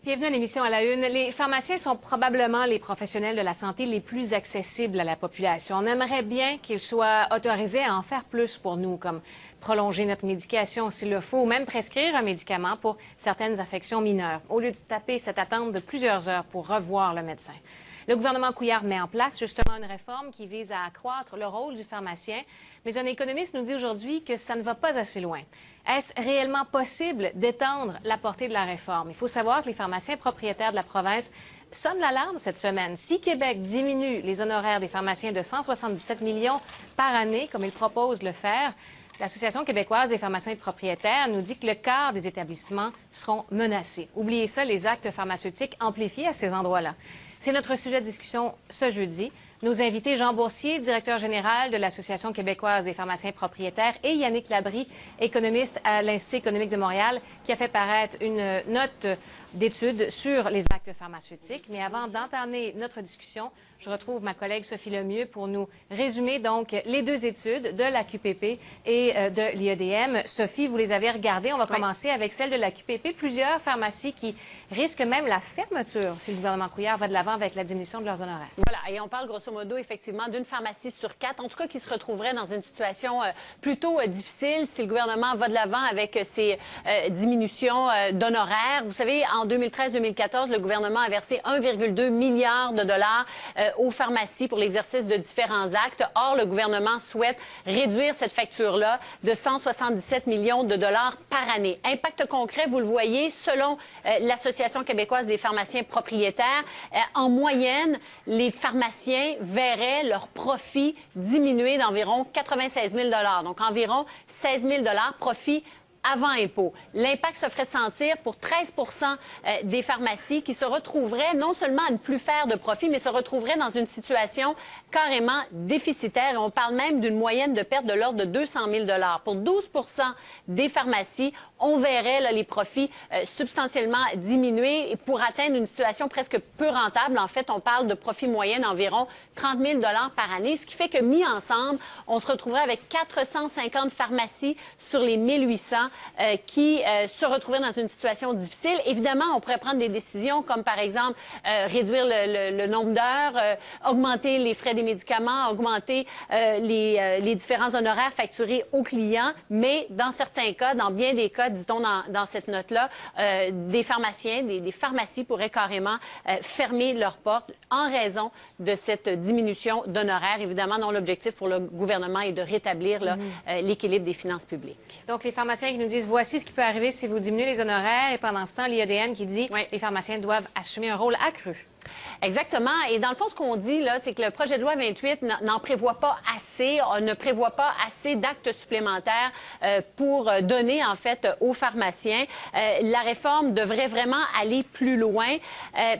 Bienvenue à l'émission à la Une. Les pharmaciens sont probablement les professionnels de la santé les plus accessibles à la population. On aimerait bien qu'ils soient autorisés à en faire plus pour nous, comme prolonger notre médication s'il le faut, ou même prescrire un médicament pour certaines affections mineures, au lieu de taper cette attente de plusieurs heures pour revoir le médecin. Le gouvernement Couillard met en place justement une réforme qui vise à accroître le rôle du pharmacien, mais un économiste nous dit aujourd'hui que ça ne va pas assez loin. Est-ce réellement possible d'étendre la portée de la réforme? Il faut savoir que les pharmaciens propriétaires de la province sonnent l'alarme cette semaine. Si Québec diminue les honoraires des pharmaciens de 177 millions par année, comme il propose de le faire, l'Association québécoise des pharmaciens propriétaires nous dit que le quart des établissements seront menacés. Oubliez ça, les actes pharmaceutiques amplifiés à ces endroits-là. C'est notre sujet de discussion ce jeudi. Nos invités, Jean Boursier, directeur général de l'Association québécoise des pharmaciens propriétaires, et Yannick Labrie, économiste à l'Institut économique de Montréal, qui a fait paraître une note d'étude sur les actes pharmaceutiques. Mais avant d'entamer notre discussion, je retrouve ma collègue Sophie Lemieux pour nous résumer donc les deux études de la QPP et de l'IEDM. Sophie, vous les avez regardées. On va commencer avec celle de la QPP. Plusieurs pharmacies qui risquent même la fermeture si le gouvernement Couillard va de l'avant avec la diminution de leurs honoraires. Voilà, et on parle grosso modo effectivement d'une pharmacie sur 4, en tout cas qui se retrouverait dans une situation plutôt difficile si le gouvernement va de l'avant avec ces diminutions d'honoraires. Vous savez, en 2013-2014, le gouvernement a versé 1,2 milliard de dollars aux pharmacies pour l'exercice de différents actes. Or, le gouvernement souhaite réduire cette facture-là de 177 millions de dollars par année. Impact concret, vous le voyez, selon l'Association québécoise des pharmaciens propriétaires, en moyenne, les pharmaciens verraient leur profit diminuer d'environ 96 000 $. Donc, environ 16 000 $ profit avant impôt. L'impact se ferait sentir pour 13 des pharmacies qui se retrouveraient non seulement à ne plus faire de profit, mais se retrouveraient dans une situation carrément déficitaire. On parle même d'une moyenne de perte de l'ordre de 200 000 $. Pour 12 des pharmacies, on verrait là, les profits substantiellement diminuer et pour atteindre une situation presque peu rentable. En fait, on parle de profits moyens d'environ 30 000 $ par année, ce qui fait que mis ensemble, on se retrouverait avec 450 pharmacies sur les 1800 qui se retrouveraient dans une situation difficile. Évidemment, on pourrait prendre des décisions comme, par exemple, réduire le nombre d'heures, augmenter les frais des médicaments, augmenter les différents honoraires facturés aux clients, mais dans certains cas, dans bien des cas, dit-on dans cette note-là, des pharmaciens, des pharmacies pourraient carrément fermer leurs portes en raison de cette diminution d'honoraires, évidemment, dont l'objectif pour le gouvernement est de rétablir l'équilibre des finances publiques. Donc, les pharmaciens qui nous disent, voici ce qui peut arriver si vous diminuez les honoraires, et pendant ce temps, l'IEDM qui dit, les pharmaciens doivent assumer un rôle accru. Exactement. Et dans le fond, ce qu'on dit, là, c'est que le projet de loi 28 n'en prévoit pas assez, ne prévoit pas assez d'actes supplémentaires pour donner, en fait, aux pharmaciens. La réforme devrait vraiment aller plus loin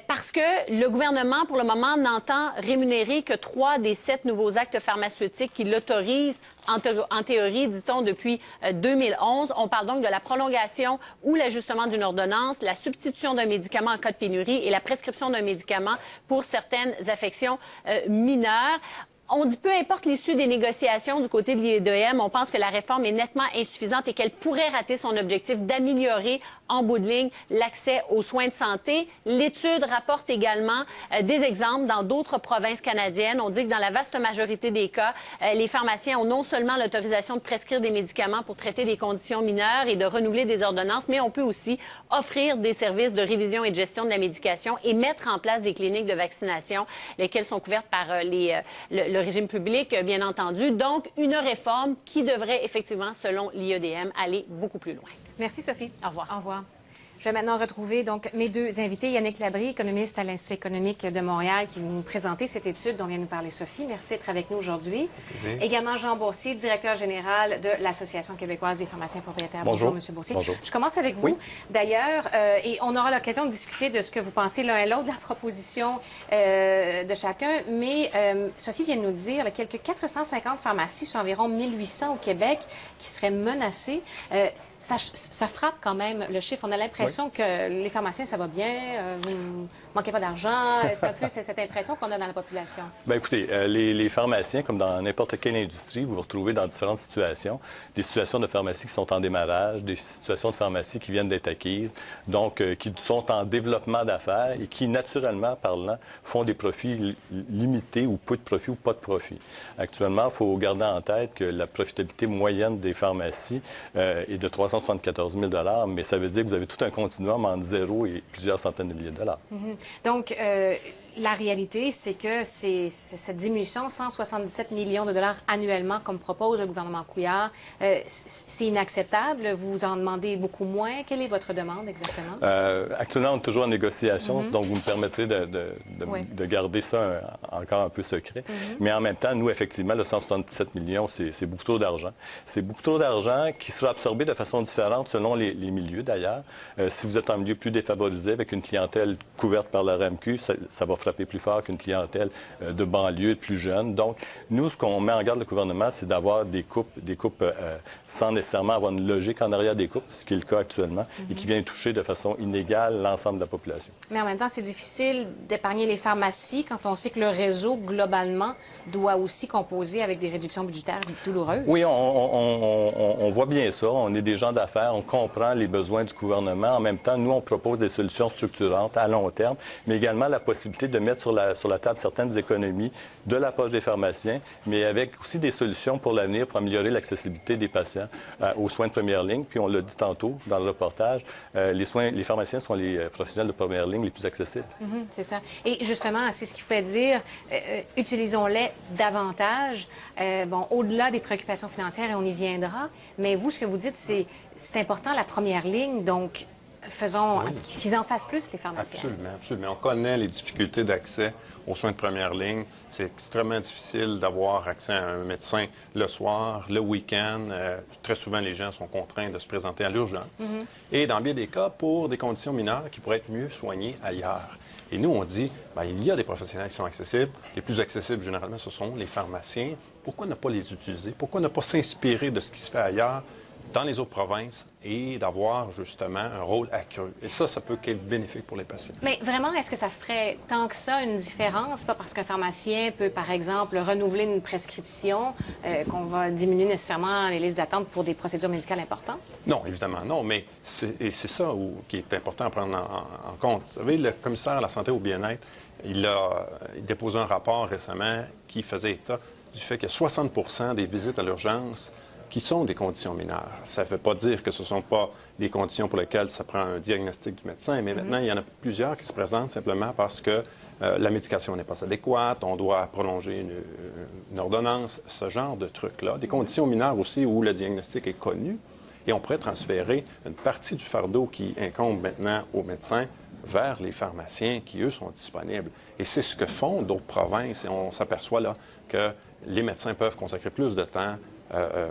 parce que le gouvernement, pour le moment, n'entend rémunérer que 3 des 7 nouveaux actes pharmaceutiques qui l'autorisent en théorie, dit-on, depuis 2011. On parle donc de la prolongation ou l'ajustement d'une ordonnance, la substitution d'un médicament en cas de pénurie et la prescription d'un médicament pour certaines affections mineures. On dit peu importe l'issue des négociations du côté de l'IEDM, on pense que la réforme est nettement insuffisante et qu'elle pourrait rater son objectif d'améliorer en bout de ligne l'accès aux soins de santé. L'étude rapporte également des exemples dans d'autres provinces canadiennes. On dit que dans la vaste majorité des cas, les pharmaciens ont non seulement l'autorisation de prescrire des médicaments pour traiter des conditions mineures et de renouveler des ordonnances, mais on peut aussi offrir des services de révision et de gestion de la médication et mettre en place des cliniques de vaccination, lesquelles sont couvertes par le régime public, bien entendu. Donc, une réforme qui devrait effectivement, selon l'IEDM, aller beaucoup plus loin. Merci, Sophie. Au revoir. Au revoir. Je vais maintenant retrouver donc mes deux invités, Yannick Labrie, économiste à l'Institut économique de Montréal, qui va nous présenter cette étude dont vient nous parler Sophie. Merci d'être avec nous aujourd'hui. Également Jean Boursier, directeur général de l'Association québécoise des pharmaciens propriétaires. Bonjour, M. Boursier. Bonjour. Je commence avec vous. Oui. D'ailleurs, et on aura l'occasion de discuter de ce que vous pensez l'un et l'autre de la proposition de chacun, mais Sophie vient de nous dire quelques 450 pharmacies sur environ 1800 au Québec qui seraient menacées. Ça frappe quand même le chiffre. On a l'impression que les pharmaciens, ça va bien, vous ne manquez pas d'argent. C'est un peu cette impression qu'on a dans la population. Bien, écoutez, les pharmaciens, comme dans n'importe quelle industrie, vous vous retrouvez dans différentes situations. Des situations de pharmacie qui sont en démarrage, des situations de pharmacie qui viennent d'être acquises, donc qui sont en développement d'affaires et qui, naturellement parlant, font des profits limités ou peu de profit ou pas de profit. Actuellement, il faut garder en tête que la profitabilité moyenne des pharmacies est de 374 000 $, mais ça veut dire que vous avez tout un continuum entre 0 et plusieurs centaines de milliers de dollars. Donc, la réalité, c'est que cette diminution, 177 millions de dollars annuellement, comme propose le gouvernement Couillard, c'est inacceptable. Vous en demandez beaucoup moins. Quelle est votre demande exactement? Actuellement, on est toujours en négociation, donc vous me permettrez de garder ça encore un peu secret. Mais en même temps, nous, effectivement, le 177 millions, c'est beaucoup trop d'argent. C'est beaucoup trop d'argent qui sera absorbé de façon différente selon les milieux, d'ailleurs. Si vous êtes en milieu plus défavorisé, avec une clientèle couverte par la RAMQ, ça va frapper plus fort qu'une clientèle de banlieue, plus jeune. Donc, nous, ce qu'on met en garde le gouvernement, c'est d'avoir des coupes sans nécessairement avoir une logique en arrière des coupes, ce qui est le cas actuellement, et qui vient toucher de façon inégale l'ensemble de la population. Mais en même temps, c'est difficile d'épargner les pharmacies quand on sait que le réseau, globalement, doit aussi composer avec des réductions budgétaires douloureuses. Oui, on voit bien ça. On est des gens d'affaires, on comprend les besoins du gouvernement. En même temps, nous, on propose des solutions structurantes à long terme, mais également la possibilité de mettre sur la table certaines économies de la poche des pharmaciens, mais avec aussi des solutions pour l'avenir pour améliorer l'accessibilité des patients aux soins de première ligne. Puis on l'a dit tantôt dans le reportage, les pharmaciens sont les professionnels de première ligne les plus accessibles. C'est ça. Et justement, c'est ce qu'il faut dire, utilisons-les davantage, au-delà des préoccupations financières, et on y viendra, mais vous, ce que vous dites, c'est important la première ligne, donc faisons qu'ils en fassent plus, les pharmaciens. Absolument, absolument. On connaît les difficultés d'accès aux soins de première ligne. C'est extrêmement difficile d'avoir accès à un médecin le soir, le week-end. Très souvent, les gens sont contraints de se présenter à l'urgence. Et dans bien des cas, pour des conditions mineures qui pourraient être mieux soignées ailleurs. Et nous, on dit, il y a des professionnels qui sont accessibles. Les plus accessibles, généralement, ce sont les pharmaciens. Pourquoi ne pas les utiliser? Pourquoi ne pas s'inspirer de ce qui se fait ailleurs dans les autres provinces et d'avoir justement un rôle accru. Et ça peut être bénéfique pour les patients. Mais vraiment, est-ce que ça ferait tant que ça une différence? Pas parce qu'un pharmacien peut, par exemple, renouveler une prescription qu'on va diminuer nécessairement les listes d'attente pour des procédures médicales importantes? Non, évidemment non, mais c'est ça qui est important à prendre en compte. Vous savez, le commissaire à la santé et au bien-être, il déposé un rapport récemment qui faisait état du fait que 60% des visites à l'urgence qui sont des conditions mineures. Ça ne veut pas dire que ce ne sont pas des conditions pour lesquelles ça prend un diagnostic du médecin, mais maintenant, il y en a plusieurs qui se présentent simplement parce que la médication n'est pas adéquate, on doit prolonger une ordonnance, ce genre de trucs-là. Des conditions mineures aussi où le diagnostic est connu et on pourrait transférer une partie du fardeau qui incombe maintenant aux médecins vers les pharmaciens qui, eux, sont disponibles. Et c'est ce que font d'autres provinces et on s'aperçoit là que les médecins peuvent consacrer plus de temps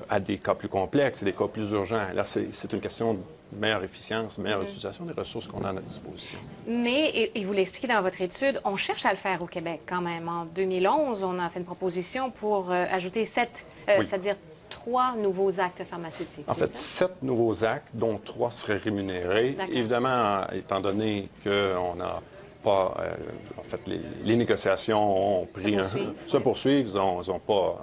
à des cas plus complexes et des cas plus urgents. Là, c'est une question de meilleure efficience, meilleure utilisation des ressources qu'on a à notre disposition. Mais, et vous l'expliquez dans votre étude, on cherche à le faire au Québec quand même. En 2011, on a fait une proposition pour ajouter 7, c'est-à-dire 3 nouveaux actes pharmaceutiques. En fait, 7 nouveaux actes, dont 3 seraient rémunérés. Évidemment, étant donné qu'on n'a pas... en fait, les négociations ont pris se poursuivent, ils n'ont pas...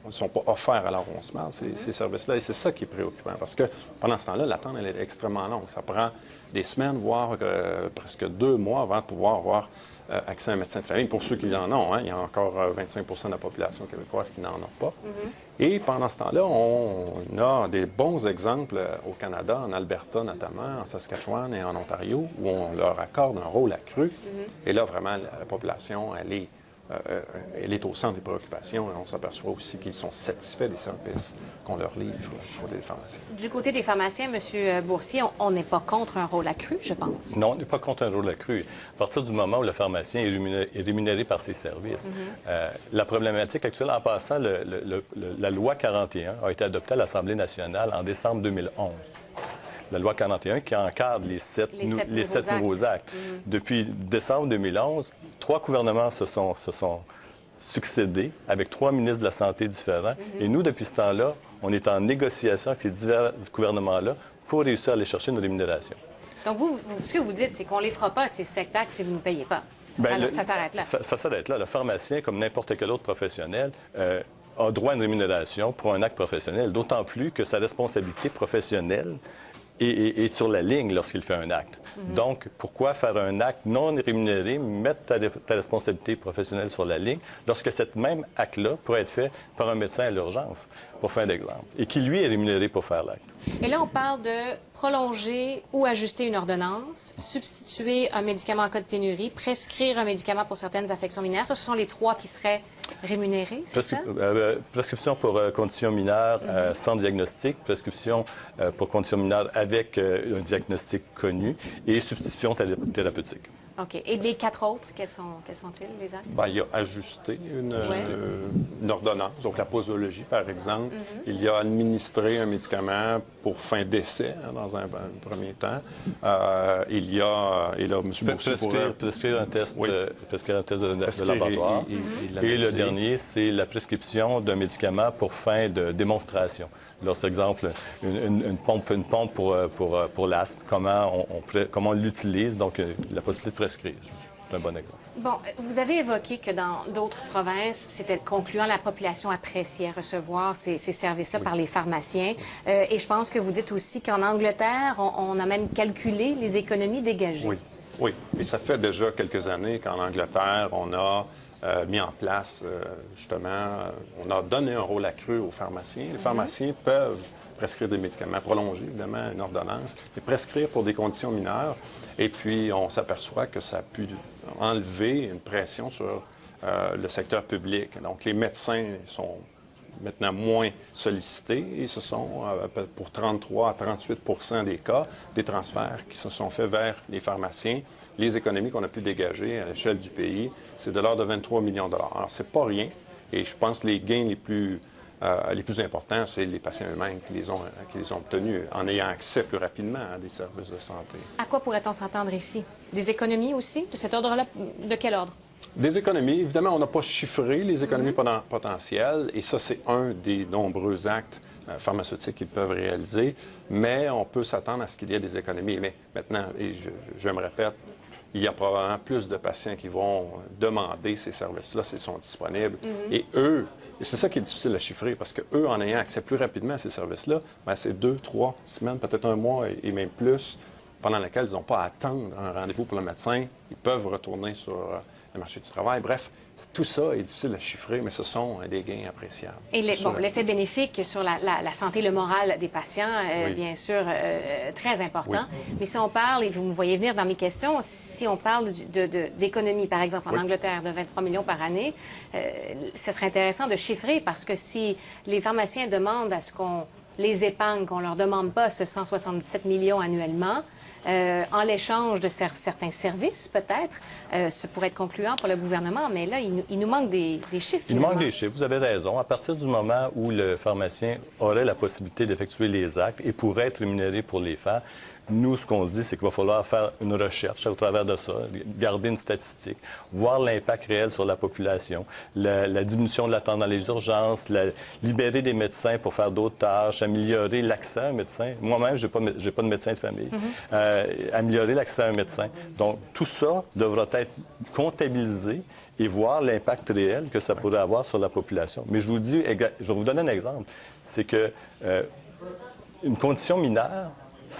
ne sont pas offerts à l'avancement, ces services-là. Et c'est ça qui est préoccupant, parce que pendant ce temps-là, l'attente elle est extrêmement longue. Ça prend des semaines, voire presque 2 mois avant de pouvoir avoir accès à un médecin de famille. Pour ceux qui en ont, il y a encore 25 % de la population québécoise qui n'en ont pas. Et pendant ce temps-là, on a des bons exemples au Canada, en Alberta notamment, en Saskatchewan et en Ontario, où on leur accorde un rôle accru. Et là, vraiment, la population, elle est au centre des préoccupations et on s'aperçoit aussi qu'ils sont satisfaits des services qu'on leur livre sur les pharmaciens. Du côté des pharmaciens, M. Boursier, on n'est pas contre un rôle accru, je pense. Non, on n'est pas contre un rôle accru. À partir du moment où le pharmacien est rémunéré par ses services, la problématique actuelle, en passant, la loi 41 a été adoptée à l'Assemblée nationale en décembre 2011. La loi 41 qui encadre les 7 nouveaux actes. Depuis décembre 2011, 3 gouvernements se sont succédés avec 3 ministres de la Santé différents. Et nous, depuis ce temps-là, on est en négociation avec ces divers gouvernements-là pour réussir à aller chercher une rémunération. Donc, ce que vous dites, c'est qu'on ne les fera pas, ces spectacles, si vous ne nous payez pas. Ça s'arrête là. Ça s'arrête là. Le pharmacien, comme n'importe quel autre professionnel, a droit à une rémunération pour un acte professionnel, d'autant plus que sa responsabilité professionnelle est sur la ligne lorsqu'il fait un acte. Donc, pourquoi faire un acte non rémunéré, mettre ta responsabilité professionnelle sur la ligne, lorsque cet même acte-là pourrait être fait par un médecin à l'urgence, pour faire un exemple, et qui, lui, est rémunéré pour faire l'acte. Et là, on parle de prolonger ou ajuster une ordonnance, substituer un médicament en cas de pénurie, prescrire un médicament pour certaines affections mineures. Ça, ce sont les trois qui seraient rémunérés, c'est ça? Prescription pour conditions mineures sans diagnostic, prescription pour conditions mineures avec un diagnostic connu et substitution thérapeutique. OK. Et les 4 autres, quels sont-ils, les actes? Bien, il y a ajusté une ordonnance, donc la posologie, par exemple. Il y a administré un médicament pour fin d'essai, dans un premier temps. Il y a, et là, M. prescrire un test, prescrire un test de laboratoire. Et le dernier, c'est la prescription d'un médicament pour fin de démonstration. Lorsque, exemple, une pompe pour l'asthme, comment on l'utilise, donc la possibilité de prescrire. C'est un bon exemple. Bon, vous avez évoqué que dans d'autres provinces, c'était concluant, la population appréciait recevoir ces services-là par les pharmaciens. Et je pense que vous dites aussi qu'en Angleterre, on a même calculé les économies dégagées. Oui. Et ça fait déjà quelques années qu'en Angleterre, on a mis en place, justement, on a donné un rôle accru aux pharmaciens. Les pharmaciens peuvent prescrire des médicaments, prolonger évidemment une ordonnance, mais prescrire pour des conditions mineures. Et puis, on s'aperçoit que ça a pu enlever une pression sur le secteur public. Donc, les médecins sont maintenant moins sollicités et ce sont, pour 33 à 38 des cas, des transferts qui se sont faits vers les pharmaciens. Les économies qu'on a pu dégager à l'échelle du pays, c'est de l'ordre de 23 millions de dollars. Alors, c'est pas rien et je pense que les gains les plus importants, c'est les patients eux-mêmes qui les ont obtenus en ayant accès plus rapidement à des services de santé. À quoi pourrait-on s'attendre ici? Des économies aussi? De cet ordre-là? De quel ordre? Des économies. Évidemment, on n'a pas chiffré les économies potentielles, et ça, c'est un des nombreux actes pharmaceutiques qu'ils peuvent réaliser, mais on peut s'attendre à ce qu'il y ait des économies. Mais maintenant, et je me répète, il y a probablement plus de patients qui vont demander ces services-là s'ils sont disponibles. Et eux, et c'est ça qui est difficile à chiffrer, parce qu'eux, en ayant accès plus rapidement à ces services-là, bien, c'est 2, 3 semaines, peut-être un mois et même plus, pendant lesquels ils n'ont pas à attendre un rendez-vous pour le médecin. Ils peuvent retourner sur le marché du travail. Bref, tout ça est difficile à chiffrer, mais ce sont des gains appréciables. Et l'effet bénéfique sur la santé, le moral des patients, bien sûr, très important. Mais si on parle, et vous me voyez venir dans mes questions, si on parle d'économie, par exemple, en Angleterre, de 23 millions par année, ce serait intéressant de chiffrer, parce que si les pharmaciens demandent à ce qu'on les épargne, qu'on ne leur demande pas ce 177 millions annuellement, en l'échange de certains services, peut-être, ça pourrait être concluant pour le gouvernement, mais là, il nous manque des chiffres. Il nous manque des chiffres, vous avez raison. À partir du moment où le pharmacien aurait la possibilité d'effectuer les actes et pourrait être rémunéré pour les faire, nous, ce qu'on se dit, c'est qu'il va falloir faire une recherche au travers de ça, garder une statistique, voir l'impact réel sur la population, la diminution de l'attente dans les urgences, libérer des médecins pour faire d'autres tâches, améliorer l'accès à un médecin. Moi-même, je n'ai pas de médecin de famille. Améliorer l'accès à un médecin. Donc, tout ça devra être comptabilisé et voir l'impact réel que ça pourrait avoir sur la population. Mais je vous dis, je vais vous donner un exemple. C'est que une condition mineure,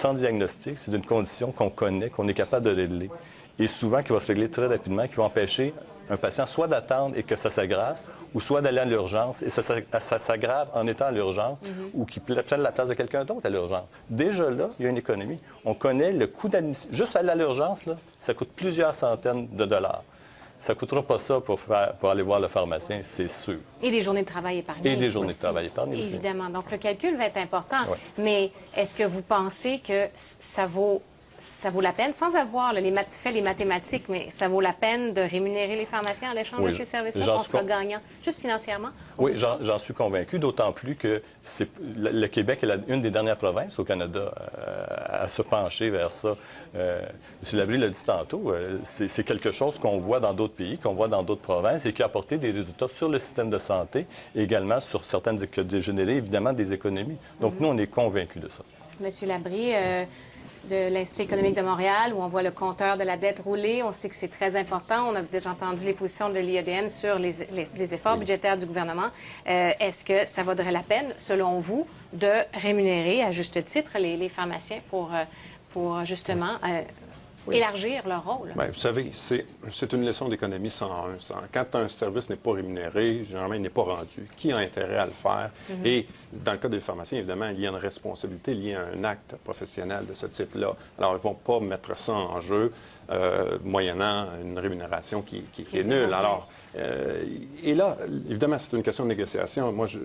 sans diagnostic, c'est une condition qu'on connaît, qu'on est capable de régler. Et souvent, qui va se régler très rapidement, qui va empêcher un patient soit d'attendre et que ça s'aggrave, ou soit d'aller à l'urgence et ça s'aggrave en étant à l'urgence, ou qu'il prenne la place de quelqu'un d'autre à l'urgence. Déjà là, il y a une économie. On connaît le coût d'admission. Juste aller à l'urgence, là, ça coûte plusieurs centaines de dollars. Ça ne coûtera pas ça pour aller voir le pharmacien, c'est sûr. Et les journées de travail épargnées. Et les journées de travail épargnées aussi. Évidemment. Donc, le calcul va être important. Mais est-ce que vous pensez que ça vaut la peine, sans avoir fait les mathématiques, mais ça vaut la peine de rémunérer les pharmaciens en l'échange de ces services-là, qu'on sera gagnant, juste financièrement? Oui, j'en suis convaincu, d'autant plus que le Québec est une des dernières provinces au Canada à se pencher vers ça. M. Labrie l'a dit tantôt, c'est quelque chose qu'on voit dans d'autres pays, qu'on voit dans d'autres provinces et qui a apporté des résultats sur le système de santé et également sur certaines, qui a généré évidemment des économies. Donc, nous, on est convaincus de ça. Monsieur Labrie, de l'Institut économique de Montréal, où on voit le compteur de la dette rouler. On sait que c'est très important. On a déjà entendu les positions de l'IEDM sur les efforts budgétaires du gouvernement. Est-ce que ça vaudrait la peine, selon vous, de rémunérer à juste titre les pharmaciens pour justement élargir leur rôle? Bien, vous savez, c'est une leçon d'économie 101. Quand un service n'est pas rémunéré, généralement, il n'est pas rendu. Qui a intérêt à le faire? Et dans le cas des pharmaciens, évidemment, il y a une responsabilité liée à un acte professionnel de ce type-là. Alors, ils ne vont pas mettre ça en jeu moyennant une rémunération qui est nulle. Alors, et là, évidemment, c'est une question de négociation. Moi, je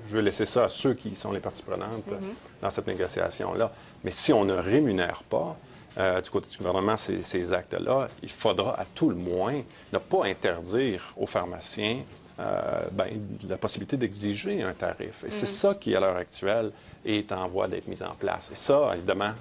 veux laisser ça à ceux qui sont les parties prenantes dans cette négociation-là. Mais si on ne rémunère pas, du côté du gouvernement, ces actes-là, il faudra à tout le moins ne pas interdire aux pharmaciens la possibilité d'exiger un tarif. Et c'est ça qui, à l'heure actuelle, est en voie d'être mis en place. Et ça, évidemment,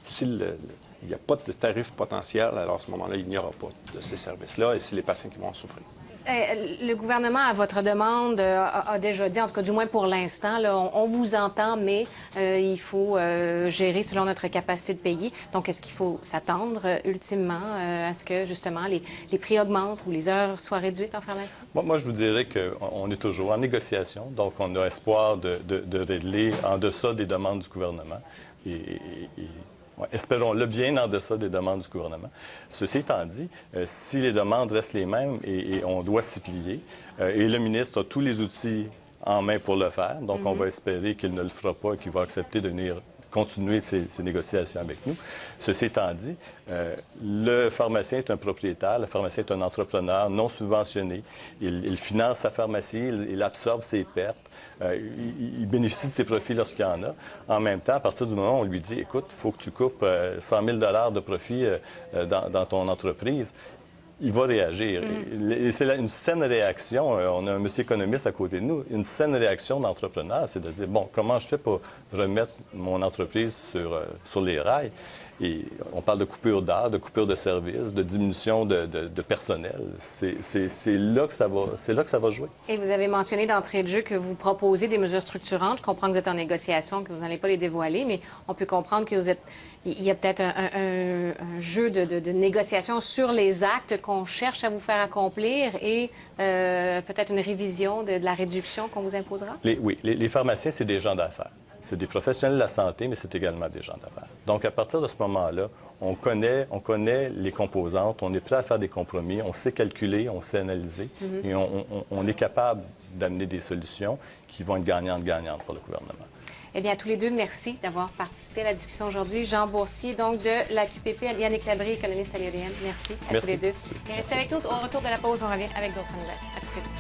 s'il n'y a pas de tarif potentiel, alors à ce moment-là, il n'y aura pas de ces services-là et c'est les patients qui vont en souffrir. Le gouvernement, à votre demande, a déjà dit, en tout cas du moins pour l'instant, on vous entend, mais il faut gérer selon notre capacité de payer. Donc, est-ce qu'il faut s'attendre ultimement à ce que, justement, les prix augmentent ou les heures soient réduites en pharmacie? Moi, je vous dirais qu'on est toujours en négociation, donc on a espoir de régler en deçà des demandes du gouvernement. Espérons-le bien en deçà des demandes du gouvernement. Ceci étant dit, si les demandes restent les mêmes et on doit s'y plier, et le ministre a tous les outils en main pour le faire, donc on va espérer qu'il ne le fera pas et qu'il va accepter de venir continuer ces négociations avec nous. Ceci étant dit, le pharmacien est un propriétaire, le pharmacien est un entrepreneur non subventionné. Il finance sa pharmacie, il absorbe ses pertes, il bénéficie de ses profits lorsqu'il y en a. En même temps, à partir du moment où on lui dit, écoute, il faut que tu coupes 100 000 $ de profit dans ton entreprise, il va réagir. C'est une saine réaction. On a un monsieur économiste à côté de nous. Une saine réaction d'entrepreneur, c'est de dire, bon, comment je fais pour remettre mon entreprise sur les rails? Et on parle de coupure d'heures, de coupure de services, de diminution de personnel. C'est là que ça va jouer. Et vous avez mentionné d'entrée de jeu que vous proposez des mesures structurantes. Je comprends que vous êtes en négociation, que vous n'allez pas les dévoiler, mais on peut comprendre que il y a peut-être un jeu de négociation sur les actes qu'on cherche à vous faire accomplir et peut-être une révision de la réduction qu'on vous imposera? Oui, les pharmaciens, c'est des gens d'affaires. C'est des professionnels de la santé, mais c'est également des gens d'affaires. Donc, à partir de ce moment-là, on connaît les composantes, on est prêt à faire des compromis, on sait calculer, on sait analyser, et on est capable d'amener des solutions qui vont être gagnantes pour le gouvernement. Eh bien, à tous les deux, merci d'avoir participé à la discussion aujourd'hui. Jean Boursier, donc de la QPP, Yannick Labrie, économiste à l'IEDM. Merci à tous les deux. Restez avec nous. Au retour de la pause, on revient avec d'autres nouvelles. À tout de suite.